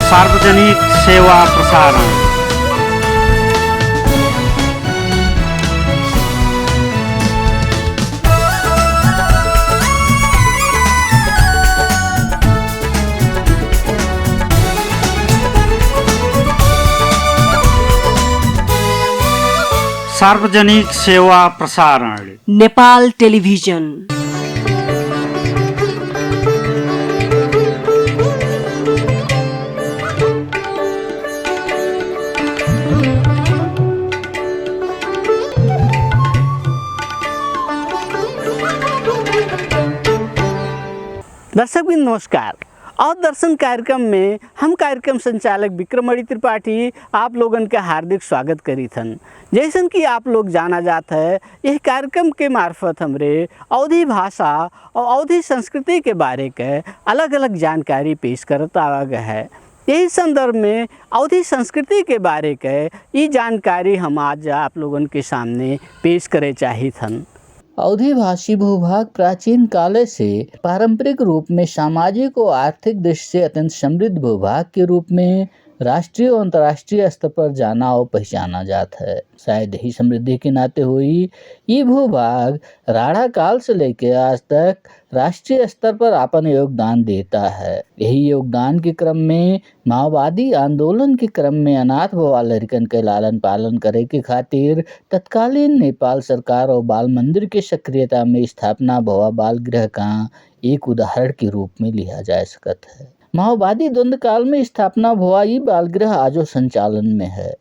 सार्वजनिक सेवा प्रसारण। सार्वजनिक सेवा प्रसारण नेपाल टेलिभिजन। दर्शकबिन नमस्कार। और दर्शन कार्यक्रम में हम कार्यक्रम संचालक विक्रमणि त्रिपाठी आप लोगन का हार्दिक स्वागत करी थन। जैसन कि आप लोग जाना जाता है, यह कार्यक्रम के मार्फत हमरे अवधी भाषा और अवधी संस्कृति के बारे के अलग अलग जानकारी पेश करता आवा गया है। यही संदर्भ में अवधी संस्कृति के बारे के ये जानकारी हम आज आप लोगन के सामने पेश करे चाही थन। अवधी भाषी भूभाग प्राचीन काल से पारंपरिक रूप में सामाजिक और आर्थिक दृष्टि से अत्यंत समृद्ध भूभाग के रूप में राष्ट्रीय और अंतर्राष्ट्रीय स्तर पर जाना और पहचाना जाता है। शायद ही समृद्धि के नाते हुई ये भूभाग राणा काल से लेकर आज तक राष्ट्रीय स्तर पर अपन योगदान देता है। यही योगदान के क्रम में माओवादी आंदोलन के क्रम में अनाथ भवा लड़कन के लालन पालन करे के खातिर तत्कालीन नेपाल सरकार और बाल मंदिर के सक्रियता में स्थापना भवा बाल गृह का एक उदाहरण के रूप में लिया जा सकता है। माओवादी द्वंद्व काल में स्थापना भवा ये बाल गृह आजो संचालन में है,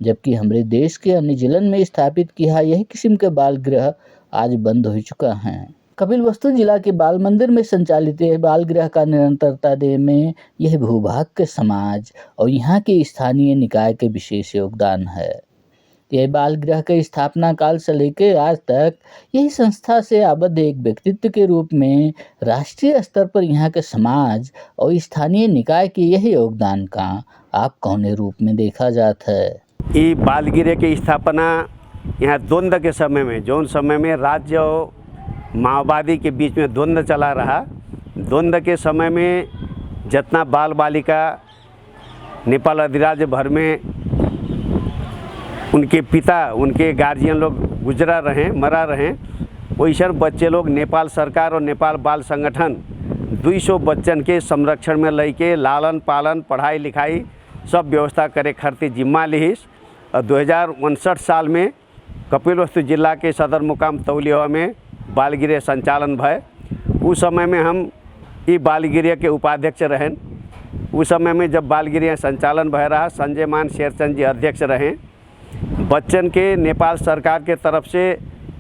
जबकि हमारे देश के अन्य जिलन में स्थापित किया यही किस्म के बाल गृह आज बंद हो चुका है। कपिलवस्तु जिला के बाल मंदिर में संचालित यह बाल गृह का निरंतरता दे में यह भूभाग के समाज और यहाँ के स्थानीय निकाय के विशेष योगदान है। यह बाल गृह के स्थापना काल से लेकर आज तक यही संस्था से आबद्ध एक व्यक्तित्व के रूप में राष्ट्रीय स्तर पर यहाँ के समाज और स्थानीय निकाय के यही योगदान का आप कौने रूप में देखा जाता है। ये बाल गृह की स्थापना यहाँ द्वंद्व के समय में, जौन समय में राज्य और माओवादी के बीच में द्वंद्व चला रहा, द्वंद्व के समय में जितना बाल बालिका नेपाल अधिराज्य भर में उनके पिता, उनके गार्जियन लोग गुजरा रहे, मरा रहे, वैसे बच्चे लोग नेपाल सरकार और नेपाल बाल संगठन 200 बच्चन के संरक्षण में लेके लालन पालन पढ़ाई लिखाई सब व्यवस्था करे खातिर जिम्मा लिहिस। और 2059 साल में कपिलवस्तु जिला के सदर मुकाम तौलिया में बाल गृह संचालन भय। उस समय में हम ये बाल गृह के उपाध्यक्ष रहें। उस समय में जब बाल गृह संचालन भय रहा, संजय मान शेरचंद जी अध्यक्ष रहें। बच्चन के नेपाल सरकार के तरफ से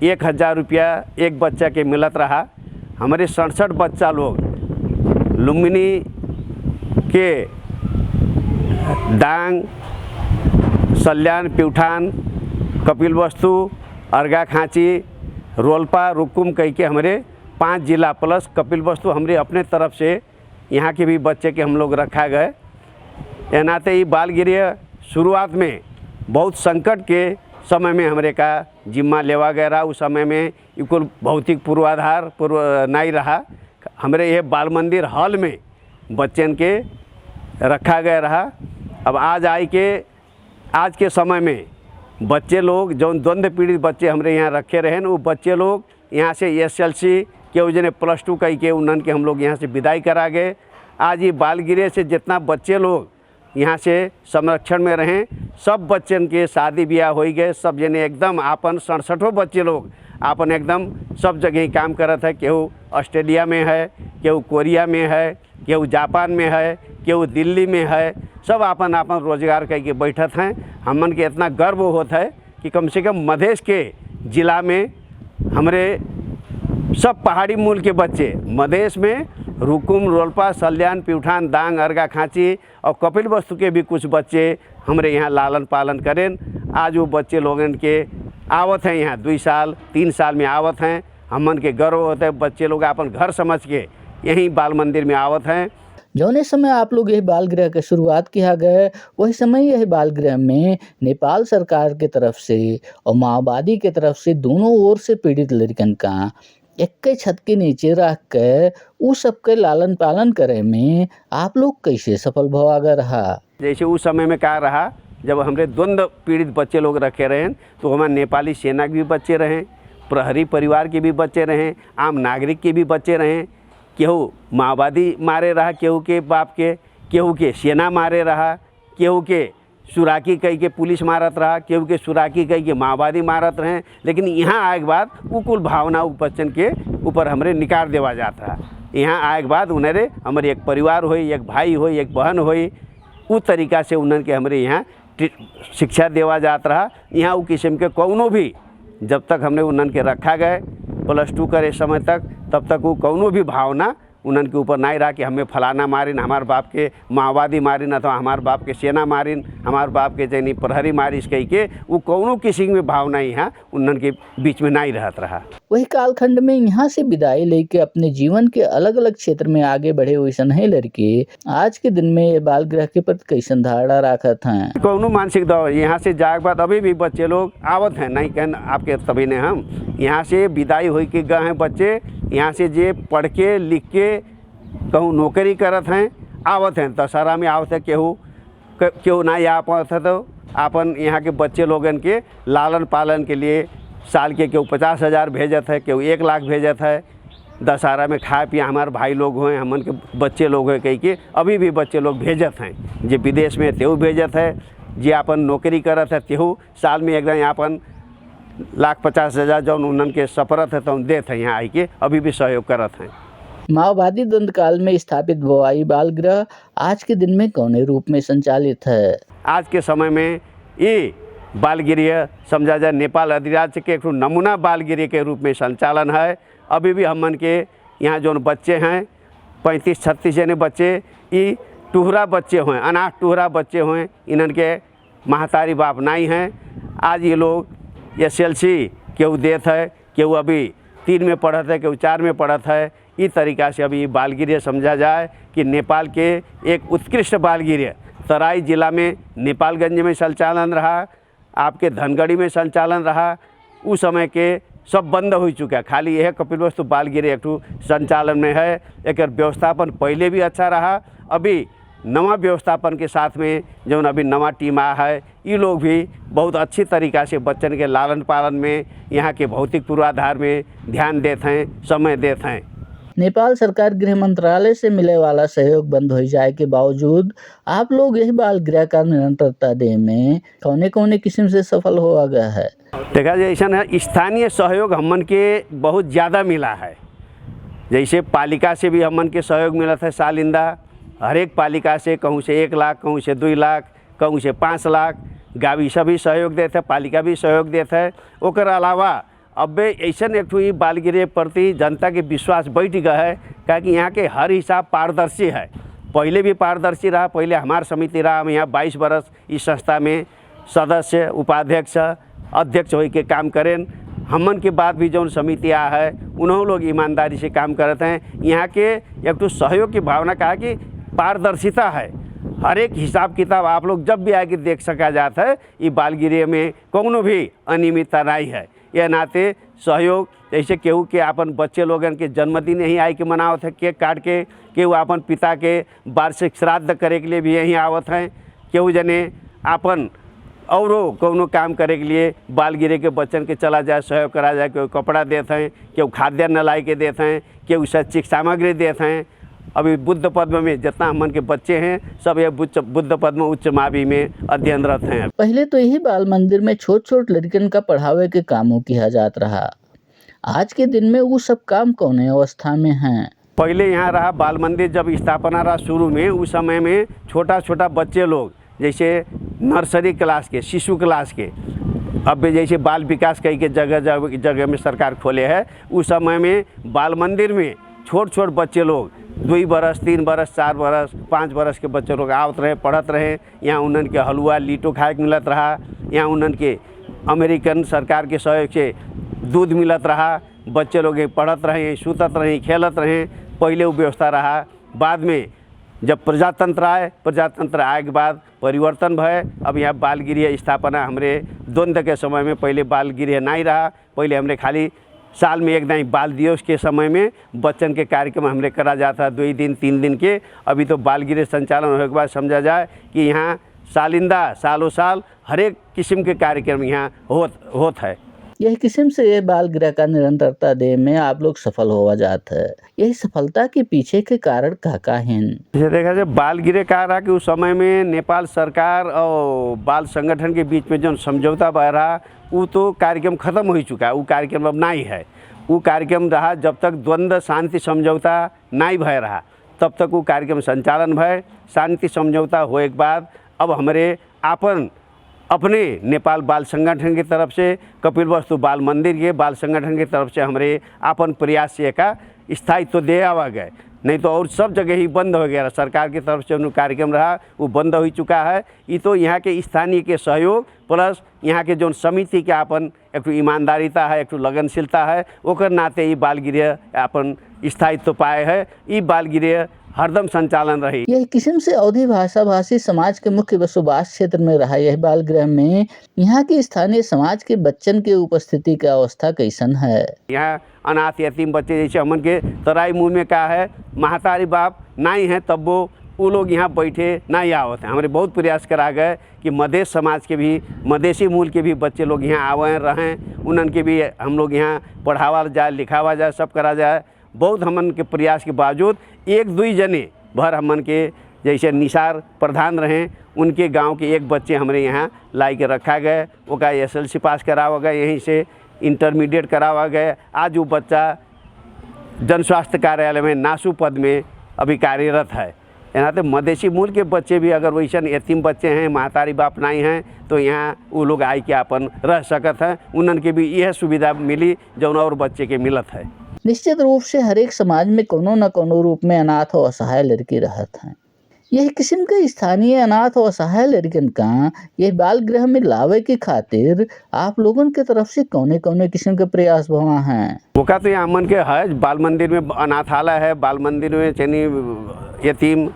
1000 रुपया एक बच्चा के मिलत रहा। हमारे 67 बच्चा लोग लुम्बिनी के दांग, सल्यान, प्यूठान, कपिलवस्तु, अर्घाखाँची, रोल्पा, रुकुम कह के हमारे 5 जिला प्लस कपिलवस्तु हमारे अपने तरफ से यहाँ के भी बच्चे के हम लोग रखा गए। ये नाते ही बाल गृह शुरुआत में बहुत संकट के समय में हमारे का जिम्मा लेवा गया रहा। उस समय में कुल भौतिक पूर्वाधार नहीं रहा। हमारे ये बाल मंदिर हॉल में बच्चन के रखा गया रहा। अब आज के समय में बच्चे लोग जो द्वंद्व पीड़ित बच्चे हमारे यहाँ रखे रहे, वो बच्चे लोग यहाँ से SLC के उजने +2 कह के उन्हन के हम लोग यहाँ से विदाई करा गए। आज ये बाल गृह से जितना बच्चे लोग यहाँ से संरक्षण में रहें, सब बच्चन के शादी ब्याह हो गए। सब जने एकदम आपन 67 बच्चे लोग आपन एकदम सब जगह ही काम करत है। केहू ऑस्ट्रेलिया में है, केहू कोरिया में है, केहू जापान में है, केहू दिल्ली में है। सब आपन आपन रोजगार करके बैठत हैं। हमन के इतना गर्व होता है कि कम से कम मधेश के ज़िला में हमारे सब पहाड़ी मूल के बच्चे मधेश में रुकुम, रोल्पा, सल्यान, प्यूठान, दांग, अर्घाखाँची और कपिलवस्तु के भी कुछ बच्चे हमारे यहाँ लालन पालन करें। आज वो बच्चे लोगन के आवत हैं, यहाँ 2 साल 3 साल में आवत हैं। हमन के गर्व होता है। बच्चे लोग अपन घर समझ के यहीं बाल मंदिर में आवत हैं। जौने समय आप लोग यह बाल गृह की शुरुआत किया गया, वही समय यह बाल गृह में नेपाल सरकार के तरफ से और माओवादी के तरफ से दोनों ओर से पीड़ित लड़कन का एक छत के नीचे रख के उ सबके लालन पालन करे में आप लोग कैसे सफल भवागा रहा? जैसे उस समय में क्या रहा, जब हमरे द्वंद्व पीड़ित बच्चे लोग रखे रहे तो हमारे नेपाली सेना के भी बच्चे रहें, प्रहरी परिवार के भी बच्चे रहें, आम नागरिक के भी बच्चे रहें। केहू माओवादी मारे रहा, केहू के बाप के, केहू के सेना मारे रहा, केहू के सुराकी कही के पुलिस मारत रहा, केहू के सुराकी कही के माओवादी मारत रहे। लेकिन यहाँ आए के बाद वो कुल भावना बच्चन के ऊपर हमरे निकार देवा जाता है। यहाँ आए के बाद उन्हें हमारे एक परिवार होई, एक भाई होई, एक बहन होई, उस तरीक़ा से उन्हन के हमरे यहाँ शिक्षा देवा जाता रहा। यहाँ वो किस्म के कौनो भी जब तक हमने उन्हन के रखा गए +2 करे समय तक, तब तक वो कौनो भी भावना उन्हन के ऊपर नहीं रहा कि हमें फलाना मारिन, हमारे बाप के माओवादी मारिन, अथवा हमारे बाप के सेना मारिन, हमारे बाप के जैनी प्रहरी मारिस कही के वो कौनो किसी में भावना यहाँ उन्हन के बीच में नहीं रहत रहा। वही कालखंड में यहाँ से विदाई लेके अपने जीवन के अलग अलग क्षेत्र में आगे बढ़े हुए है लड़के आज के दिन में ये बाल गृह के प्रति कैसन धारणा रखत हैं? कौनो मानसिक दबाव यहाँ से जाए बाद अभी भी बच्चे लोग आवत हैं, नहीं कहन आपके तभी ने हम यहाँ से विदाई हो के गए हैं बच्चे, यहाँ से जे पढ़ के लिख के कहूँ नौकरी करत हैं आवत हैं। दशहरा में आवत है, केहू ना आ पात है तो अपन यहाँ के बच्चे लोगन के लालन पालन के लिए साल के केहू 50,000 भेजत है, केहू 1 लाख भेजत है। दशहरा में खाए पिए हमारे भाई लोग हैं, हमन के बच्चे लोग हैं कही के अभी भी बच्चे लोग भेजत हैं। जे विदेश में तेहू भेजत है, जे अपन नौकरी करत है तेहू साल में एकदम अपन 1,50,000 जौन उन्हन के सफरत है तो देत है, यहाँ आई के अभी भी सहयोग करत हैं। माओवादी द्वंद्व काल में स्थापित बोआई बाल गृह आज के दिन में कौने रूप में संचालित है? आज के समय में ये बाल गृह समझा जाए नेपाल अधिराज्य के एक नमूना बाल गृह के रूप में संचालन है। अभी भी हमन के यहाँ जो बच्चे हैं 35-36 जने बच्चे, ये टूहरा बच्चे हुए, अनाथ टूहरा बच्चे हुए, इन्हन के महतारी बाप नहीं हैं। आज ये लोग SLC केहू देत है, केहू अभी 3 में पढ़त है, केहू 4 में पढ़त है। इस तरीक़ा से अभी बाल गृह समझा जाए कि नेपाल के एक उत्कृष्ट बाल गृह तराई जिला में नेपालगंज में संचालन रहा, आपके धनगढ़ी में संचालन रहा। उस समय के सब बंद हो चुका, खाली यह कपिलवस्तु बाल गृह एक संचालन में है। एक व्यवस्थापन पहले भी अच्छा रहा, अभी नवा व्यवस्थापन के साथ में जो अभी नवा टीम आया है, ये लोग भी बहुत अच्छी तरीक़ा से बच्चन के लालन पालन में, यहाँ के भौतिक पूर्वाधार में ध्यान देते हैं, समय देते हैं। नेपाल सरकार गृह मंत्रालय से मिले वाला सहयोग बंद हो जाए के बावजूद आप लोग यही बाल गृह का निरंतरता दे में कौने कौने किस्म से सफल हो गया है? देखा जाए ऐसा है, स्थानीय सहयोग हमन के बहुत ज़्यादा मिला है। जैसे पालिका से भी हमन के सहयोग मिला था सालिंदा, हर एक पालिका से कहूँ से 1 लाख, कहूँ से 2 लाख, कहूँ से 5 लाख, गावी सभी सहयोग देते, पालिका भी सहयोग देते है। ओकर अलावा अब ऐसा एक ठो बाल गृह प्रति जनता के विश्वास बैठ गया है, क्योंकि यहाँ के हर हिसाब पारदर्शी है। पहले भी पारदर्शी रहा, पहले हमार समिति रहा, हम यहाँ 22 बरस इस संस्था में सदस्य, उपाध्यक्ष, अध्यक्ष हो के काम करें। हमन के बाद भी जो समिति आ है उन्होंने लोग ईमानदारी से काम करते हैं। यहाँ के एक तो सहयोग की भावना कहा कि पारदर्शिता है, हर एक हिसाब किताब आप लोग जब भी आके देख सका जाता है। ये बाल गृह में कोनो भी अनियमितता नहीं है। यह नाते सहयोग, जैसे केहू के अपन बच्चे लोगन के जन्मदिन यहीं आई के मनावत है, केक काट के, केहू अपन पिता के वार्षिक श्राद्ध करे के लिए भी यहीं आवत हैं, केहू जने अपन औरों कोनो काम करे के लिए बाल गृह के बच्चन के चला जाए, सहयोग करा जाए। केहू कपड़ा देते हैं, केहू खाद्यान्न ला के देते हैं, केहू शैक्षिक सामग्री देते हैं। अभी बुद्ध पद्म में जितना हमन के बच्चे हैं सब ये बुद्ध पद्म उच्च मावी में अध्ययनरत हैं। पहले तो यही बाल मंदिर में छोट छोट लड़कन का पढ़ावे के कामों किया जात रहा, आज के दिन में वो सब काम कौन अवस्था में हैं? पहले यहाँ रहा बाल मंदिर जब स्थापना रहा शुरू में, उस समय में छोटा छोटा बच्चे लोग जैसे नर्सरी क्लास के, शिशु क्लास के, अब जैसे बाल विकास कई के जगह जगह में सरकार खोले है। उस समय में बाल मंदिर में छोट छोट बच्चे लोग 2 बरस, 3 बरस, 4 बरस, 5 बरस के बच्चे लोग आवत रहे, पढ़त रहे। यहाँ उन्हन के हलवा लीटो खाए के मिलत रहा, यहाँ उन्हन के अमेरिकन सरकार के सहयोग से दूध मिलत रहा। बच्चे लोग पढ़त रहे, सुतत रहे, खेलत रहे। पहले वो व्यवस्था रहा। बाद में जब प्रजातंत्र आए के बाद परिवर्तन भय। अब यहाँ बाल गृह स्थापना हमरे द्वंद्व के समय में पहले बाल गृह नहीं रहा, पहले हमरे खाली साल में एक दिन बाल दिवस के समय में बच्चन के कार्यक्रम हमरे करा जाता है 2 दिन 3 दिन के। अभी तो बाल गृह संचालन होने के बाद समझा जाए कि यहाँ सालिंदा सालों साल हर एक किस्म के कार्यक्रम यहाँ होत है। यही किस्म से ये बाल गृह का निरंतरता दे में आप लोग सफल होवा जाता है। यही सफलता के पीछे के कारण का हैं? जैसे देखा जाए बाल गृह कह रहा कि उस समय में नेपाल सरकार और बाल संगठन के बीच में जो समझौता बह रहा वो तो कार्यक्रम खत्म हो चुका है, वो कार्यक्रम अब नहीं है। वो कार्यक्रम रहा जब तक द्वंद्व शांति समझौता नहीं भय रहा तब तक वो कार्यक्रम संचालन भय। शांति समझौता होए के बाद अब हमारे अपने नेपाल बाल संगठन की तरफ से कपिलवस्तु बाल मंदिर के बाल संगठन की तरफ से हमारे अपन प्रयास से का स्थायित्व दे आवा गए, नहीं तो और सब जगह ही बंद हो गया। सरकार की तरफ से जो कार्यक्रम रहा वो बंद हो चुका है। ये तो यहाँ के स्थानीय के सहयोग प्लस यहाँ के जो समिति के अपन एक ईमानदारीता है, एक लगनशीलता है, ओकर नाते ये बाल गृह अपन स्थायित्व पाए है। ये बाल गृह हरदम संचालन रही। यह किस्म से अवधी भाषा भाषी समाज के मुख्य बसोबास क्षेत्र में रहा यह बाल गृह में यहाँ के स्थानीय समाज के बच्चन के उपस्थिति का अवस्था कैसन है? यहाँ अनाथ यतीम बच्चे जैसे हमन के तराई मूल में का है महतारी बाप नहीं है तब वो लोग यहाँ बैठे नहीं आवत हैं। हमारे बहुत प्रयास करा गए कि मधेश समाज के भी मधेसी मूल के भी बच्चे लोग यहाँ आवें रहें, उनन के भी हम लोग यहाँ पढ़ावा जाए लिखावा जाए सब करा जाए। बहुत हमन के प्रयास के बावजूद 1-2 जने भर हमन के जैसे निसार प्रधान रहें उनके गांव के एक बच्चे हमारे यहाँ लाई के रखा गए, वो का SLC पास करावा गए, यहीं से इंटरमीडिएट करावा गए। आज वो बच्चा जन स्वास्थ्य कार्यालय में नासू पद में अभी कार्यरत है। यहाँ तो मधेसी मूल के बच्चे भी अगर वैसा यतीम बच्चे हैं महतारी बाप नहीं हैं तो यहाँ वो लोग आई के अपन रह सकत हैं। उनन के भी यह सुविधा मिली जौन और बच्चे के मिलत है। निश्चित रूप से हर एक समाज में कोनो न कोनो रूप में अनाथ और असहाय लड़की रहत हैं। यही किस्म के स्थानीय अनाथ और असहाय लड़कन का यह बाल गृह में लावे के खातिर आप लोगों के तरफ से कौने कौने किस्म के प्रयास हुआ हैं? ओका तो यहाँ मन के है बाल मंदिर में अनाथालय है, बाल मंदिर में चनी यतीम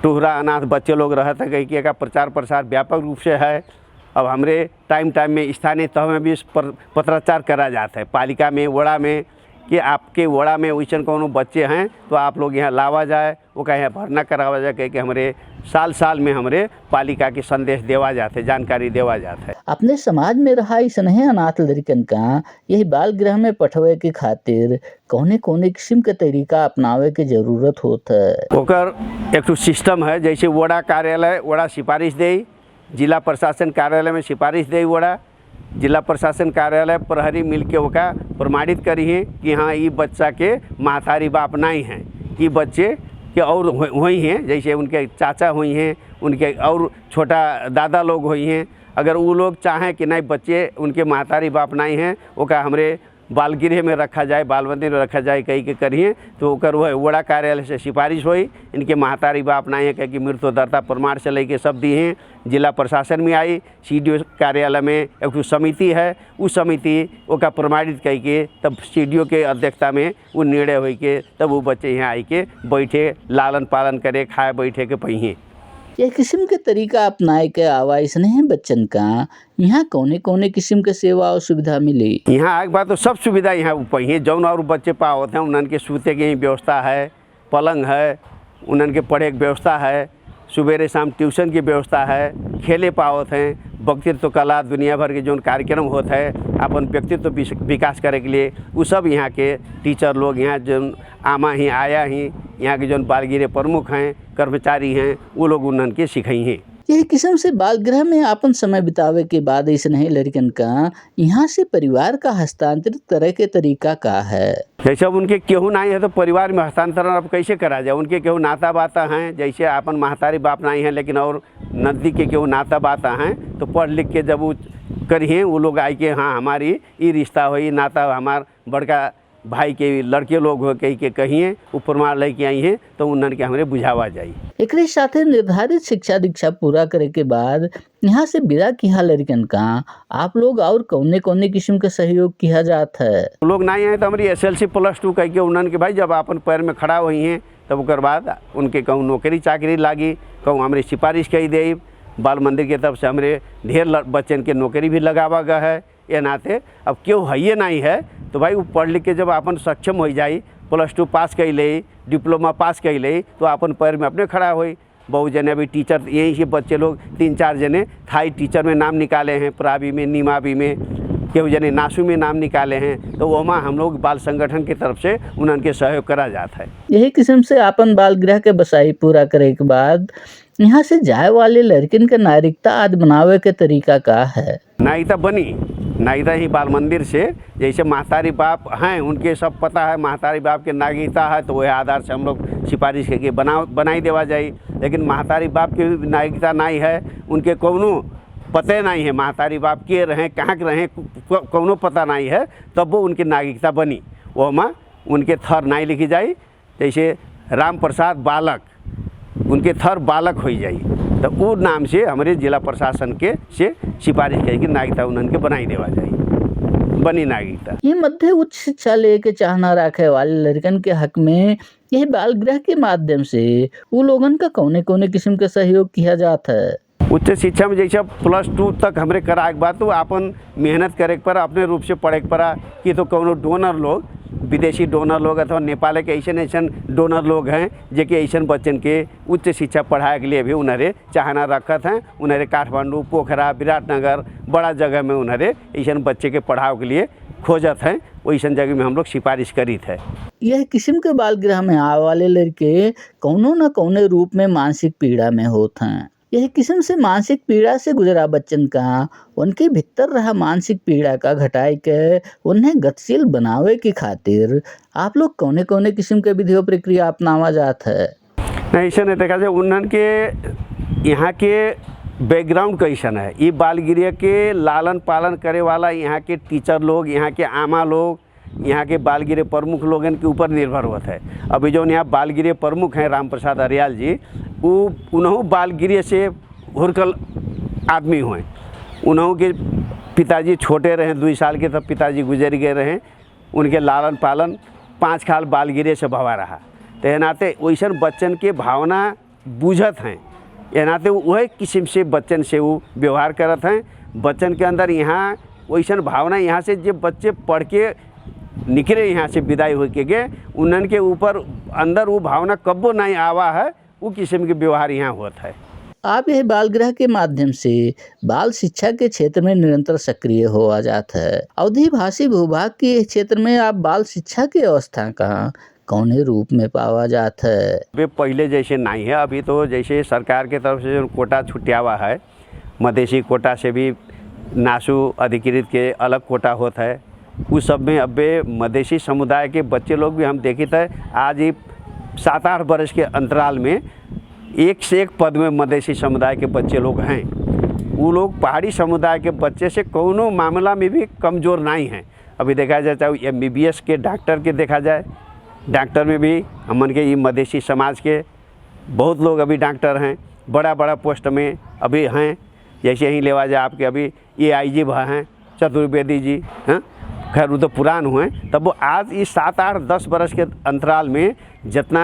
टुहरा अनाथ बच्चे लोग रहते हैं कहीं का प्रचार प्रसार व्यापक रूप से है। अब हमारे टाइम में स्थानीय तह में भी पत्राचार करा जाता है पालिका में वड़ा में कि आपके वड़ा में वैसन कोनो बच्चे हैं तो आप लोग यहाँ लावा जाए, वो कहीं भरना करावा जाए कह के हमारे साल में हमारे पालिका के संदेश देवा जाते जानकारी देवा जाता है। अपने समाज में रहा स्नेह अनाथ लड़कन का यही बाल गृह में पठवे के खातिर कौने कौने किस्म के तरीका अपनावे के जरूरत होता है? ओकर एक सिस्टम है जैसे वड़ा कार्यालय वड़ा सिफारिश दे, जिला प्रशासन कार्यालय में सिफारिश दे, वड़ा जिला प्रशासन कार्यालय प्रहरी मिल के ओका प्रमाणित करी है कि हाँ ये बच्चा के महतारी बाप नहीं हैं, ये बच्चे के और हुई हैं जैसे उनके चाचा हुई हैं, उनके और छोटा दादा लोग हुई हैं। अगर वो लोग चाहें कि नहीं बच्चे उनके महतारी बाप नहीं हैं ओका हमरे बाल गृह में रखा जाए बाल मंदिर में रखा जाए कहीं के करिए तो ओकर वह वड़ा कार्यालय से सिफारिश हुई इनके महतारी बाप नहीं है कह कि मृत्यु दर्ता प्रमाण से लेके सब दिए हैं। जिला प्रशासन में आई CDO कार्यालय में एक समिति है, उस समिति ओका प्रमाणित कह के तब CDO के अध्यक्षता में वो निर्णय हो के तब वो बच्चे यहाँ आई के बैठे लालन पालन करे खाए बैठे के पहिए। यह किस्म के तरीका अपनाए के आवाज नहीं बच्चन का यहाँ कौने कौने किस्म के सेवा और सुविधा मिली? यहाँ एक बात तो सब सुविधा यहाँ पहिए जौन और बच्चे पावत हैं उनन के सूते की व्यवस्था है, पलंग है, उनन के पढ़े की व्यवस्था है, सुबेरे शाम ट्यूशन की व्यवस्था है, खेले पावत हैं, व्यक्तित्व कला दुनिया भर के जो कार्यक्रम होता है अपन व्यक्तित्व विकास करे के लिए वो सब यहाँ के टीचर लोग यहाँ जो आमा ही आया ही यहाँ के जो बाल गृह प्रमुख हैं कर्मचारी हैं वो लोग उन्हन के सिखाई हैं। यही किस्म से बाल गृह में अपन समय बितावे के बाद ऐसे नहीं लड़कन का यहाँ से परिवार का हस्तांतरित करे के तरीका का है? जैसे अब उनके केहू नहीं है तो परिवार में हस्तांतरण अब कैसे करा जाए? उनके केहू नाता बाता हैं जैसे अपन महतारी बाप नहीं है लेकिन और नज़दीक के केहू नाता बाता हैं तो पढ़ लिख के जब वो करिए वो लोग आई के हाँ हमारी ये रिश्ता हो ये नाता हमार बड़का भाई के लड़के लोग हो कहीं के कहिए वो प्रमाण लेके आई हैं तो उन्हन के हमारे बुझावा जाए। एक साथे निर्धारित शिक्षा दीक्षा पूरा करे के बाद यहाँ से विदा किया लड़कन का आप लोग और कौने कौने किस्म के सहयोग किया जाता है? लोग नहीं आए तो हमारी SLC+2 कह के उन्हन के भाई जब अपन पैर में खड़ा हुई हैं तब उसके बाद उनके कहूँ नौकरी चाकरी लागी कहूँ हमारी सिफारिश कही दे। बाल मंदिर की तरफ से हमारे ढेर बच्चन के नौकरी भी लगावा गया है। ये नाते अब क्यों है ये नहीं है तो भाई वो पढ़ लिख के जब अपन सक्षम हो जाई, +2 पास कर ले, डिप्लोमा पास कर ले, तो अपन पैर में अपने खड़ा होई। बहुत जने अभी टीचर यही से बच्चे लोग 3-4 जने थाई टीचर में नाम निकाले हैं, प्रावी में, नीमावी में, केहू जने नासू में नाम निकाले हैं। तो वहाँ हम लोग बाल संगठन की तरफ से उनके सहयोग करा जाता है। यही किस्म से आपन बाल गृह के बसाई पूरा करे के बाद यहाँ से जाए वाले लड़किन के नागरिकता आदि बनावे के तरीका का है? नागरिकता बनी, नागरिकता ही बाल मंदिर से, जैसे महतारी बाप हैं उनके सब पता है, महतारी बाप के नागरिकता है तो वह आधार से हम लोग सिफारिश करके बनाई देवा जाए। लेकिन महतारी बाप की नागरिकता नहीं है, उनके कौनो पते नहीं है, महतारी बाप के रहें कहाँ के रहें कौनो पता नहीं है, तब वो उनकी नागरिकता बनी। वो माँ उनके थर नहीं लिखी जाए, जैसे राम प्रसाद बालक, उनके थर बालक हो जाए, तो वो नाम से हमारे जिला प्रशासन के से सिफारिश करके नागरिकता उनके बनाई देवा जाए, बनी नागरिकता। ये मध्य उच्च शिक्षा लेके चाहना रखे वाले लड़कन के हक में यह बाल गृह के माध्यम से वो लोगन का कौने कौने किस्म के सहयोग किया जाता है? उच्च शिक्षा में जैसे +2 तक हमरे कराए के बाद तो अपन मेहनत करे के पड़ा, अपने रूप से पढ़े के पड़ा कि तो कौनो डोनर लोग, विदेशी डोनर लोग अथवा नेपाल के ऐसे डोनर लोग हैं जो कि ऐसे बच्चन के उच्च शिक्षा पढ़ाए के लिए भी उन्हें चाहना रखत हैं। उन्हें काठमांडू, पोखरा, विराटनगर बड़ा जगह में उन्हें ऐसे बच्चे के पढ़ाओ के लिए खोजत हैं, वैसन जगह में हम लोग सिफारिश करी थे। यह किस्म के बाल गृह में आने वाले लड़के कौनो न कौने रूप में मानसिक पीड़ा में होते हैं। यह किस्म से मानसिक पीड़ा से गुजरा बच्चन का उनके भीतर रहा मानसिक पीड़ा का घटाई के उन्हें गतिशील बनावे की खातिर आप लोग कौने कौने किस्म के विधियों प्रक्रिया अपनावा जात है? नहीं, ऐसा नहीं देखा जाए उनके यहाँ के बैकग्राउंड कैसन है, ये बालगृह के लालन पालन करे वाला यहाँ के टीचर लोग, यहाँ के आमा लोग, यहाँ के बालगृह प्रमुख लोगन के ऊपर निर्भर होता है। अभी जो यहाँ बालगृह प्रमुख हैं राम प्रसाद अरियाल जी, वो उन्होंने बालगृह से हुरकल आदमी हुए। उन्हों के पिताजी छोटे रहे 2 साल के, तब पिताजी गुजर गए रहे। उनके लालन पालन 5 साल बालगृह से भवा रहा। तो ये नाते वैसे बच्चन के भावना बूझत हैं, ये नाते वही किस्म से बच्चन से वो व्यवहार करत हैं। बच्चन के अंदर यहाँ वैसे भावना, यहाँ से जब बच्चे पढ़ के निकले यहाँ से विदाई हो के गए, उनके ऊपर अंदर वो भावना कब्बो नहीं आवा है, वो किस्म के व्यवहार यहाँ होता है। आप यह बाल गृह के माध्यम से बाल शिक्षा के क्षेत्र में निरंतर सक्रिय हो जाता है। अवधी भाषी भूभाग के क्षेत्र में आप बाल शिक्षा की अवस्था का कौने रूप में पावा जाता है? वे पहले जैसे नहीं है, अभी तो जैसे सरकार के तरफ से जो कोटा छुट्यावा है, मधेसी कोटा से भी नासू अधिकृत के अलग कोटा होता है, उस सब में अब मधेसी समुदाय के बच्चे लोग भी हम देखे थे। आज ही 7-8 वर्ष के अंतराल में एक से एक पद में मधेसी समुदाय के बच्चे लोग हैं। वो लोग पहाड़ी समुदाय के बच्चे से कोनो मामला में भी कमज़ोर नहीं हैं। अभी देखा जाए चाहे MBBS के डॉक्टर के देखा जाए, डॉक्टर में भी हमन के ये मधेसी समाज के बहुत लोग अभी डॉक्टर हैं, बड़ा बड़ा पोस्ट में अभी हैं। जैसे यहीं लेवा जाए आपके अभी AIG हैं चतुर्वेदी जी, हैं, खैर वो तो पुरान हुए, तब वो आज इस 7-8-10 वर्ष के अंतराल में जितना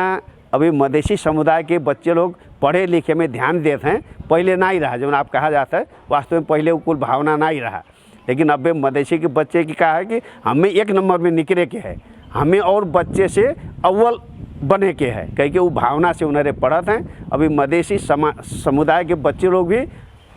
अभी मधेसी समुदाय के बच्चे लोग पढ़े लिखे में ध्यान देते हैं, पहले नहीं रहा। जब आप कहा जाता है वास्तव में पहले वो कुल भावना नहीं रहा, लेकिन अब मधेसी के बच्चे की कहा है कि हमें 1 नंबर में निकले के है, हमें और बच्चे से अव्वल बने के है, कह के वो भावना से उन्हें पढ़ते हैं। अभी मधेसी समुदाय के बच्चे लोग भी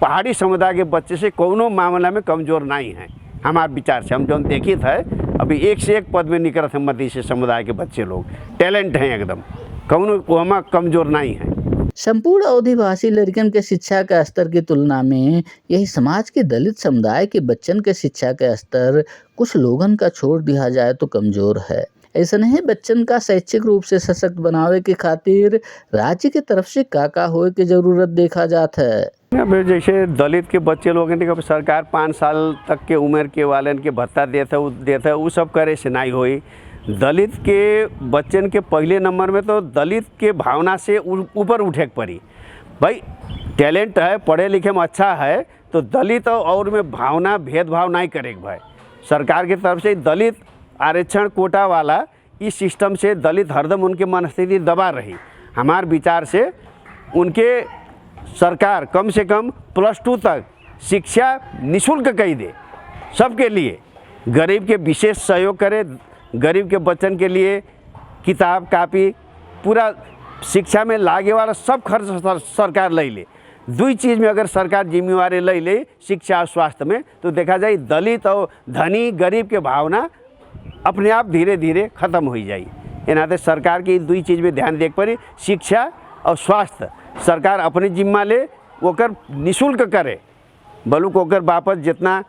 पहाड़ी समुदाय के बच्चे से कोनो मामला में कमज़ोर नहीं हैं। हमारे विचार से हम जो देखी था अभी एक से एक पद में निकल थे मधेसी समुदाय के बच्चे लोग, टैलेंट हैं एकदम, कौनो हम कमज़ोर नहीं हैं। संपूर्ण अवधिभाषी लड़कन के शिक्षा के स्तर की तुलना में यही समाज के दलित समुदाय के बच्चन के शिक्षा के स्तर कुछ लोगन का छोड़ दिया जाए तो कमज़ोर है। ऐसा नहीं, बच्चन का शैक्षिक रूप से सशक्त बनावे के खातिर राज्य की तरफ से का होए की जरूरत देखा जाता है। अब जैसे दलित के बच्चे लोग हैं, सरकार 5 साल तक के उम्र के वाले के भत्ता देता है, वो सब करे से नहीं होई। दलित के बच्चन के पहले नंबर में तो दलित के भावना से ऊपर उठे के पड़ी। भाई टैलेंट है, पढ़े लिखे में अच्छा है, तो दलित और में भावना भेदभाव नहीं करेगा। भाई सरकार की तरफ से दलित आरक्षण कोटा वाला इस सिस्टम से दलित हरदम उनके मनस्थिति दबा रही। हमारे विचार से उनके सरकार कम से कम +2 तक शिक्षा निःशुल्क कही दे, सबके लिए गरीब के विशेष सहयोग करे, गरीब के बच्चन के लिए किताब कापी पूरा शिक्षा में लागे वाला सब खर्च सरकार ले ले। दुई चीज़ में अगर सरकार जिम्मेवारी ले ले, शिक्षा और स्वास्थ्य में, तो देखा जाए दलित और धनी गरीब के भावना अपने आप धीरे धीरे खत्म हो जाए। ये नाते सरकार की दुई चीज़ में ध्यान देख पड़ी, शिक्षा और स्वास्थ्य सरकार अपनी जिम्मा ले, ओकर निःशुल्क करे, बलुक ओकर वापस जितना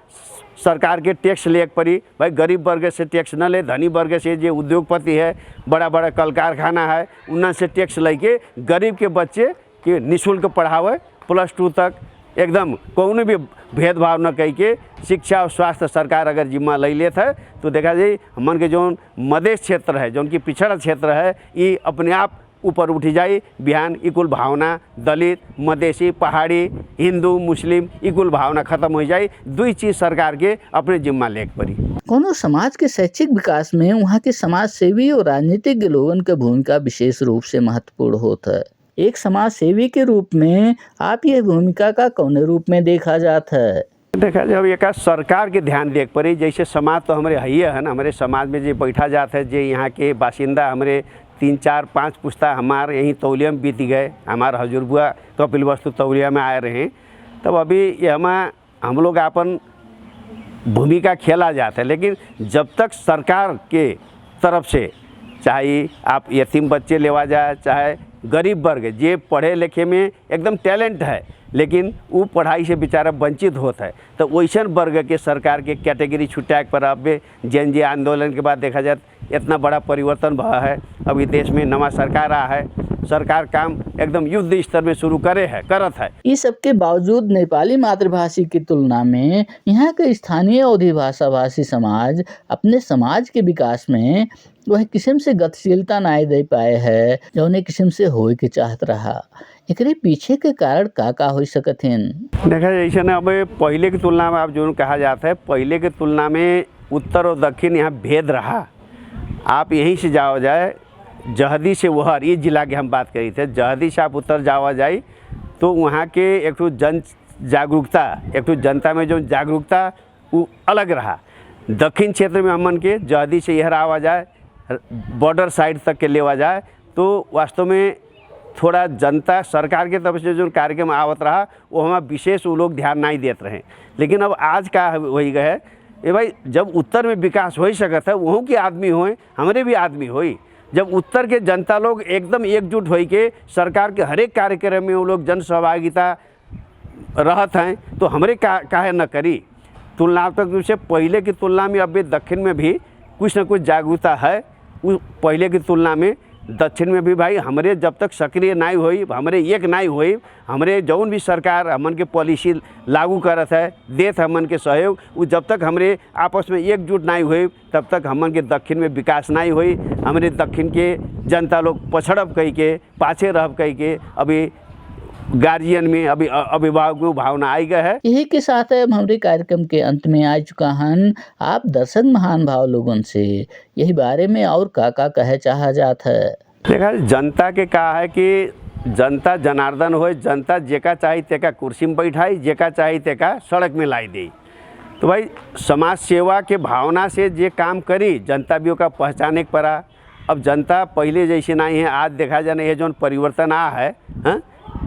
सरकार के टैक्स ले पड़ी। भाई गरीब वर्ग से टैक्स न ले, धनी वर्ग से जो उद्योगपति है, बड़ा बड़ा कल कारखाना है, उन्ना से टैक्स लेके गरीब के बच्चे के निःशुल्क पढ़ावे, +2 तक एकदम कौन भी भेदभाव न कह के शिक्षा और स्वास्थ्य सरकार अगर जिम्मा ले लेता है, तो देखा जाए हमन के जो मधेश क्षेत्र है, जो उनकी पिछड़ा क्षेत्र है, ये अपने आप ऊपर उठी जाए। बिहान इकुल भावना दलित, मधेसी, पहाड़ी, हिंदू, मुस्लिम इकुल भावना खत्म हो जाए। दुई चीज़ सरकार के अपने जिम्मा लेके पड़ी। कोनो समाज के शैक्षिक विकास में वहाँ के समाज सेवी और राजनीतिक लोगन के भूमिका विशेष रूप से महत्वपूर्ण होता है। एक समाज सेवी के रूप में आप यह भूमिका का कौन रूप में देखा जाता है? देखा जब एक सरकार के ध्यान देख पड़ी, जैसे समाज तो हमारे है ना, हमारे समाज में जो बैठा जाता है, जो यहाँ के बासिंदा हमारे 3, 4, 5 पुस्ता हमारे यहीं तौलिया में बीत गए। हमारे हजूर बुआ कपिल वस्तु तौलिया में आए रहे, तब अभी ये हम लोग अपन भूमिका खेला जाता है। लेकिन जब तक सरकार के तरफ से चाहे आप यतीम बच्चे लेवा जाए, चाहे गरीब वर्ग जे पढ़े लिखे में एकदम टैलेंट है, लेकिन वो पढ़ाई से बेचारा वंचित होता है, तो वैसन वर्ग के सरकार के कैटेगरी छुटा पर अब जन जे आंदोलन के बाद देखा जाए इतना बड़ा परिवर्तन भा है। अभी देश में नवा सरकार आ है, सरकार काम एकदम युद्ध स्तर में शुरू करत है। इस सब के बावजूद नेपाली मातृभाषी की तुलना में यहाँ के स्थानीय अवधी भाषा भाषी समाज अपने समाज के विकास में वह किस्म से गतिशीलता नहीं दे पाए है जो उन्हें किस्म से होए के चाहत रहा। एकरे पीछे के कारण का हो सकत हैं? देखा जैसे ना, अब पहले की तुलना में आप जो कहा जाता है, पहले की तुलना में उत्तर और दक्षिण यहाँ भेद रहा। आप यहीं से जाओ जाए जहदी से वहर, ये जिला की हम बात करी थे, जहदी से आप उत्तर जावा जाए तो वहाँ के एक तो जन जागरूकता, एक तो जनता में जो जागरूकता वो अलग रहा। दक्षिण क्षेत्र में हमन के जहदी से यहर आवा जाए, बॉर्डर साइड तक के लेवा जाए, तो वास्तव में थोड़ा जनता सरकार के तरफ से जो कार्यक्रम आवत रहा वो हमारा विशेष वो लोग ध्यान नहीं देते रहे। लेकिन अब आज का वही गए ये भाई, जब उत्तर में विकास हो सकता है, वहाँ के आदमी होए, हमारे भी आदमी होई। जब उत्तर के जनता लोग एकदम एकजुट हो के सरकार के हर एक कार्यक्रम में वो लोग जन सहभागिता रहत हैं, तो हमारे काहे न करी। तुलनात्मक रूप से पहले की तुलना में अब दक्षिण में भी कुछ न कुछ जागरूकता है। पहले की तुलना में दक्षिण में भी भाई हमारे जब तक सक्रिय नहीं हुई, हमारे एक नहीं हुई, हमारे जौन भी सरकार हमन के पॉलिसी लागू करत है, देत हमन के सहयोग, वो जब तक हमारे आपस में एकजुट नहीं हुई तब तक हमन के दक्षिण में विकास नहीं हुई। हमारे दक्षिण के जनता लोग पछड़ब कह के, पाछे रहब कह के, अभी गार्जियन में अभी अभिभावक में भावना आई गया है। यही के साथ अब हमारे कार्यक्रम के अंत में आ चुका हन। आप दर्शक महान भाव लोगों से यही बारे में और का कहे चाहा जात है? देखा जनता के कहा है कि जनता जनार्दन हो, जनता जेका चाही तेका कुर्सी में बैठाई, जेका चाही तेका सड़क में लाई दी। तो भाई समाज सेवा के भावना से जे काम करी जनता भी का पहचाने के पड़ा। अब जनता पहले जैसे नहीं है, आज देखा जाए ये जो परिवर्तन आ है,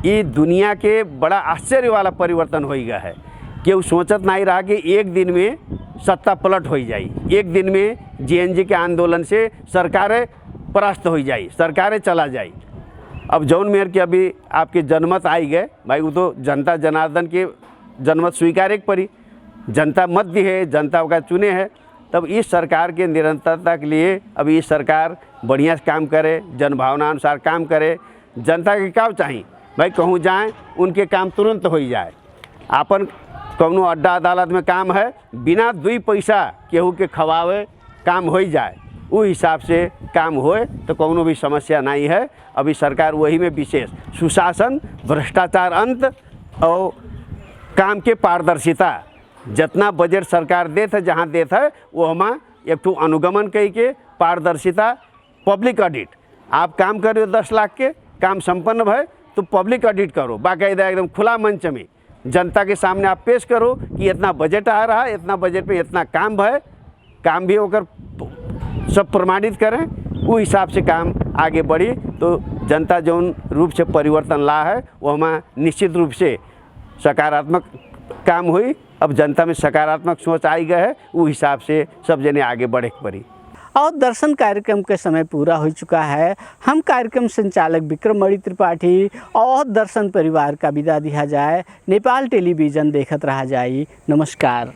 ये दुनिया के बड़ा आश्चर्य वाला परिवर्तन हो गया है कि वो सोचत नहीं रहा कि एक दिन में सत्ता पलट हो जाए, एक दिन में जेएनजी के आंदोलन से सरकारें परास्त हो जाए, सरकारें चला जाए। अब जौन मेयर के अभी आपके जनमत आई गए भाई, वो तो जनता जनार्दन के जनमत स्वीकार पड़ी, जनता मत दी है, जनता का चुने है। तब इस सरकार के निरंतरता के लिए अब ये सरकार बढ़िया से काम करे, जनभावना अनुसार काम करे। जनता के क्या चाहिए भाई, कहूँ जाएँ उनके काम तुरंत हो जाए। आपन कौनो अड्डा अदालत में काम है, बिना 2 पैसा केहू के खवावे काम हो जाए, वो हिसाब से काम होए तो कौनो भी समस्या नहीं है। अभी सरकार वही में विशेष सुशासन, भ्रष्टाचार अंत और काम के पारदर्शिता, जितना बजट सरकार देत है जहाँ देत है वो हम एक तो अनुगमन कह के पारदर्शिता, पब्लिक ऑडिट। आप काम करो 10 लाख के काम संपन्न भय तो पब्लिक ऑडिट करो, बाकायदा एकदम खुला मंच में जनता के सामने आप पेश करो कि इतना बजट आ रहा है, इतना बजट में इतना काम है, काम भी होकर सब प्रमाणित करें, वो हिसाब से काम आगे बढ़ी तो जनता जौन रूप से परिवर्तन ला है वो हमें निश्चित रूप से सकारात्मक काम हुई। अब जनता में सकारात्मक सोच आई गए है, वो हिसाब से सब जने आगे बढ़े पड़ी। और दर्शन कार्यक्रम के समय पूरा हो चुका है। हम कार्यक्रम संचालक विक्रमणि त्रिपाठी और दर्शन परिवार का विदा दिया जाए। नेपाल टेलीविजन देखत रहा जाई। नमस्कार।